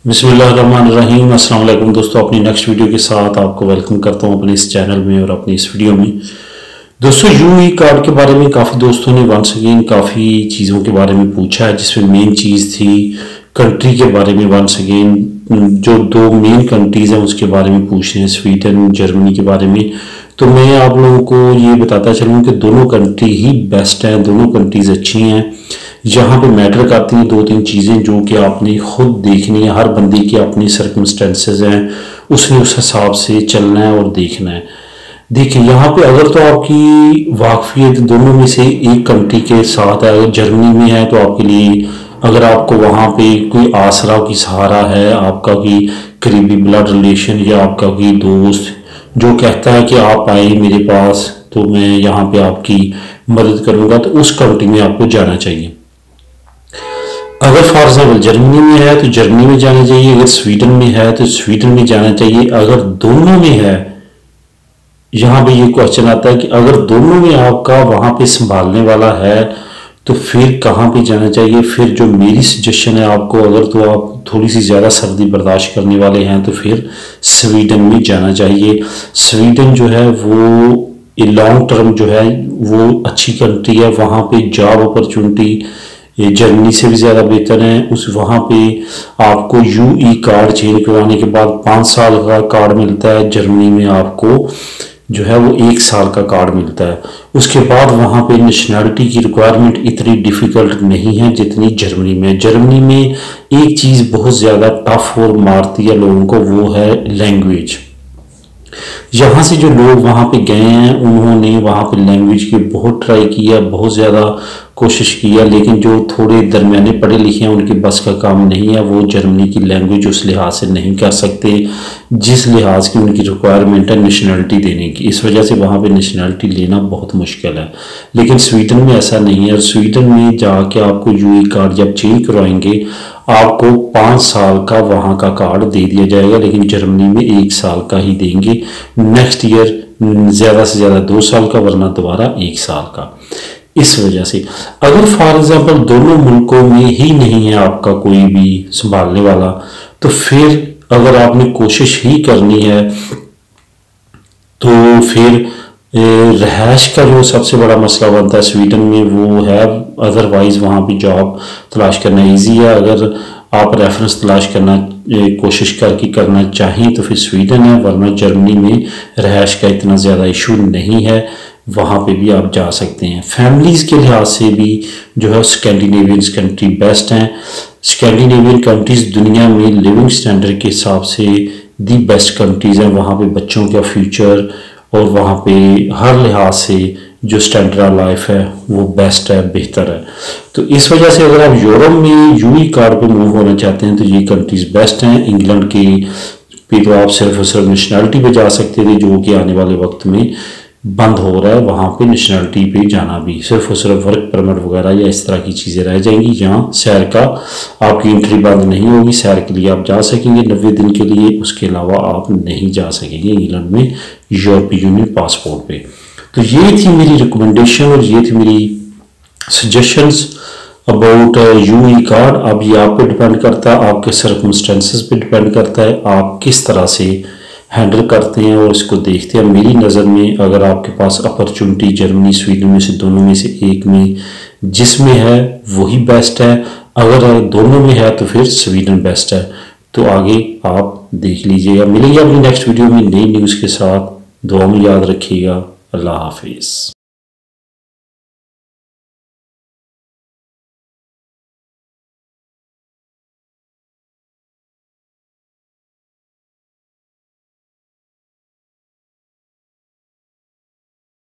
बिस्मिल्लाहिर्रहमानिर्रहीम। अस्सलाम वालेकुम दोस्तों, अपनी नेक्स्ट वीडियो के साथ आपको वेलकम करता हूं अपने इस चैनल में और अपनी इस वीडियो में। दोस्तों, यूई कार्ड के बारे में काफ़ी दोस्तों ने वंस अगेन काफ़ी चीज़ों के बारे में पूछा है, जिसमें मेन चीज़ थी कंट्री के बारे में। वंस अगेन जो दो मेन कंट्रीज़ हैं उसके बारे में पूछ रहे हैं, स्वीडन जर्मनी के बारे में। तो मैं आप लोगों को ये बताता चलूँ कि दोनों कंट्री ही बेस्ट हैं, दोनों कंट्रीज़ अच्छी हैं। यहाँ पे मैटर करती हैं दो तीन चीज़ें जो कि आपने खुद देखनी है। हर बंदे की अपनी सर्कमस्टेंसेस हैं, उसने उस हिसाब से चलना है और देखना है। देखिए, यहाँ पे अगर तो आपकी वाकफियत दोनों में से एक कंट्री के साथ है, अगर जर्मनी में है तो आपके लिए, अगर आपको वहाँ पे कोई आसरा की सहारा है, आपका कोई करीबी ब्लड रिलेशन या आपका कोई दोस्त जो कहता है कि आप आए मेरे पास तो मैं यहाँ पे आपकी मदद करूँगा, तो उस कंट्री में आपको जाना चाहिए। अगर फॉर एग्जाम्पल जर्मनी में है तो जर्मनी में जाना चाहिए, अगर स्वीडन में है तो स्वीडन में जाना चाहिए। अगर दोनों में है, यहाँ पे ये क्वेश्चन आता है कि अगर दोनों में आपका वहाँ पे संभालने वाला है तो फिर कहाँ पे जाना चाहिए। फिर जो मेरी सजेशन है आपको, अगर तो आप थोड़ी सी ज़्यादा सर्दी बर्दाश्त करने वाले हैं तो फिर स्वीडन में जाना चाहिए। स्वीडन जो है वो लॉन्ग टर्म जो है वो अच्छी कंट्री है, वहाँ पे जॉब अपॉर्चुनिटी ये जर्मनी से भी ज़्यादा बेहतर है। उस वहाँ पे आपको यूई कार्ड चेंज करवाने के बाद 5 साल का कार्ड मिलता है, जर्मनी में आपको जो है वो 1 साल का कार्ड मिलता है। उसके बाद वहाँ पे नेशनैलिटी की रिक्वायरमेंट इतनी डिफ़िकल्ट नहीं है जितनी जर्मनी में। जर्मनी में एक चीज़ बहुत ज़्यादा टफ और मारती है लोगों को, वो है लैंग्वेज। यहाँ से जो लोग वहाँ पे गए हैं उन्होंने वहाँ पे लैंग्वेज की बहुत ट्राई किया, बहुत ज़्यादा कोशिश किया, लेकिन जो थोड़े दरमियाने पढ़े लिखे हैं उनके बस का काम नहीं है। वो जर्मनी की लैंग्वेज उस लिहाज से नहीं कर सकते जिस लिहाज की उनकी रिक्वायरमेंट है नेशनैलिटी देने की। इस वजह से वहाँ पे नेशनैलिटी लेना बहुत मुश्किल है। लेकिन स्वीडन में ऐसा नहीं है, और स्वीडन में जाके आपको यूई कार्ड जब चेंज करवाएंगे आपको 5 साल का वहाँ का कार्ड दे दिया जाएगा, लेकिन जर्मनी में 1 साल का ही देंगे। नेक्स्ट ईयर ज़्यादा से ज़्यादा 2 साल का, वरना दोबारा 1 साल का। इस वजह से अगर फॉर एग्जाम्पल दोनों मुल्कों में ही नहीं है आपका कोई भी संभालने वाला, तो फिर अगर आपने कोशिश ही करनी है तो फिर रहायश का जो सबसे बड़ा मसला बनता है स्वीडन में वो है। अदरवाइज वहाँ पे जॉब तलाश करना इजी है। अगर आप रेफरेंस तलाश करना कोशिश करके करना चाहें तो फिर स्वीडन है, वरना जर्मनी में रहायश का इतना ज़्यादा इशू नहीं है, वहाँ पे भी आप जा सकते हैं। फैमिलीज़ के लिहाज से भी जो है स्कैंडिनेवियन कंट्री बेस्ट हैं। स्कैंडिनेवियन कंट्रीज़ दुनिया में लिविंग स्टैंडर्ड के हिसाब से दी बेस्ट कंट्रीज़ हैं। वहाँ पे बच्चों का फ्यूचर और वहाँ पे हर लिहाज से जो स्टैंडर्ड ऑफ लाइफ है वो बेस्ट है, बेहतर है। तो इस वजह से अगर आप यूरोप में यूई कार्ड पे मूव होना चाहते हैं तो ये कंट्रीज़ बेस्ट हैं। इंग्लैंड के पे तो आप सिर्फ और सिर्फ नेशनैलिटी पे जा सकते थे, जो कि आने वाले वक्त में बंद हो रहा है। वहाँ पे नेशनैलिटी पे जाना भी सिर्फ और सिर्फ वर्क परमिट वगैरह या इस तरह की चीज़ें रह जाएंगी। जहाँ सैर का आपकी एंट्री बंद नहीं होगी, सैर के लिए आप जा सकेंगे 90 दिन के लिए, उसके अलावा आप नहीं जा सकेंगे इंग्लैंड में यूरोपीय यूनियन पासपोर्ट पे। तो ये थी मेरी रिकमेंडेशन और ये थी मेरी सजेशंस अबाउट यूई कार्ड। अब ये आप पे डिपेंड करता है, आपके सर्कमस्टेंसेस पे डिपेंड करता है, आप किस तरह से हैंडल करते हैं और इसको देखते हैं। मेरी नज़र में अगर आपके पास अपॉर्चुनिटी जर्मनी स्वीडन में से दोनों में से एक में जिसमें है वही बेस्ट है, अगर दोनों में है तो फिर स्वीडन बेस्ट है। तो आगे आप देख लीजिएगा। मिलेंगे अपनी नेक्स्ट वीडियो में नई न्यूज़ के साथ। दुआ में याद रखिएगा। अल्लाह हाफिज़।